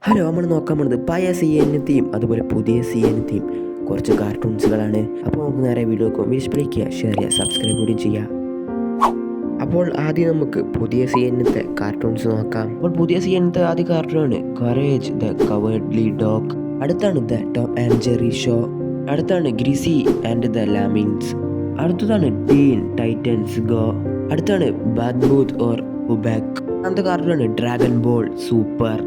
Hello, നമ്മൾ നോക്കാൻ പോകുന്നത് പഴയ സി എൻ തീം അതുപോലെ പുതിയ സി എൻ തീം കുറച്ച് കാർട്ടൂൺസുകളാണ്. അപ്പോൾ നമുക്ക് നേരെ വീഡിയോ നോക്കാം. വിളിക്കുക, ഷെയർ ചെയ്യുക, സബ്സ്ക്രൈബ് കൂടി ചെയ്യുക. അപ്പോൾ ആദ്യം നമുക്ക് പുതിയ സി എന്നത്തെ കാർട്ടൂൺസ് നോക്കാം. അപ്പോൾ പുതിയ സി എന്നത്തെ ആദ്യ കാർട്ടൂണാണ് കറേജ് ദ കവേർഡ്ലി ഡോഗ്. അടുത്താണ് the Tom and Jerry show. അടുത്താണ് ഗ്രിസി ആൻഡ് ദ ലാമിങ്സ്. അടുത്തതാണ് ടീൻ ടൈറ്റൻസ് ഗോ. അടുത്താണ് ബാഡ് ബൂത്ത് ഓർ ഉബാക്ക്. രണ്ടാമത്തെ കാർട്ടൂണാണ് ഡ്രാഗൺ ബോൾ സൂപ്പർ.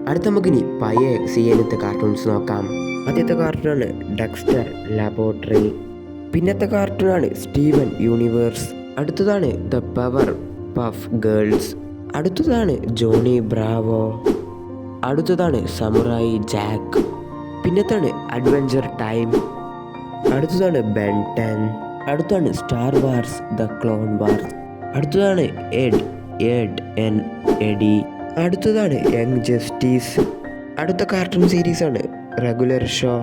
അടുത്ത നമുക്കിനി പഴയ സി എന്നത്തെ കാർട്ടൂൺസ് നോക്കാം. ആദ്യത്തെ കാർട്ടൂണാണ് ഡെക്സ്റ്റർ ലാബോറട്ടറി. പിന്നത്തെ കാർട്ടൂണാണ് സ്റ്റീവൻ യൂണിവേഴ്സ്. അടുത്തതാണ് ദ പവർ പഫ് ഗേൾസ്. അടുത്തതാണ് ജോണി ബ്രാവോ. അടുത്തതാണ് സമുറായി ജാക്ക്. പിന്നത്താണ് അഡ്വഞ്ചർ ടൈം. അടുത്തതാണ് ബെൻ 10. അടുത്താണ് Star Wars the Clone Wars. അടുത്തതാണ് എഡ് എൻ എഡി. അടുത്തതാണ് യങ് ജസ്റ്റിസ്. അടുത്ത കാർട്ടൂൺ സീരീസാണ് റെഗുലർ ഷോ.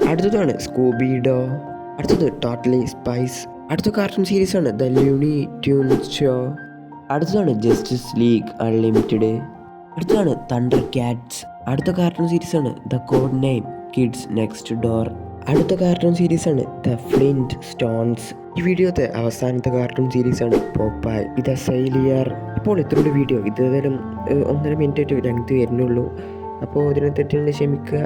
അടുത്തതാണ് സ്കൂബി ഡോ. അടുത്തത് ടോട്ടലി സ്പൈസ്. അടുത്ത കാർട്ടൂൺ സീരീസാണ് ദ ലൂണി ട്യൂൺസ് ഷോ. അടുത്തതാണ് ജസ്റ്റിസ് ലീഗ് അൺലിമിറ്റഡ്. അടുത്തതാണ് തണ്ടർ ക്യാറ്റ്സ്. അടുത്ത കാർട്ടൂൺ സീരീസാണ് the Code Name Kids next door. അടുത്ത കാർട്ടൂൺ സീരീസാണ് ദ ഫ്ലിൻറ്റ് സ്റ്റോൺസ്. ഈ വീഡിയോത്തെ അവസാനത്തെ കാർട്ടൂൺ സീരീസാണ് പോപ്പായ് ദ സെയിലിയർ. അപ്പോൾ ഇത്രയുള്ള വീഡിയോ ഇത് ഏതായാലും 1.5 മിനിറ്റ് ലെങ്ത് വരുന്നുള്ളൂ. അപ്പോൾ ഇതിനെ തെറ്റുകൊണ്ട് ക്ഷമിക്കുക.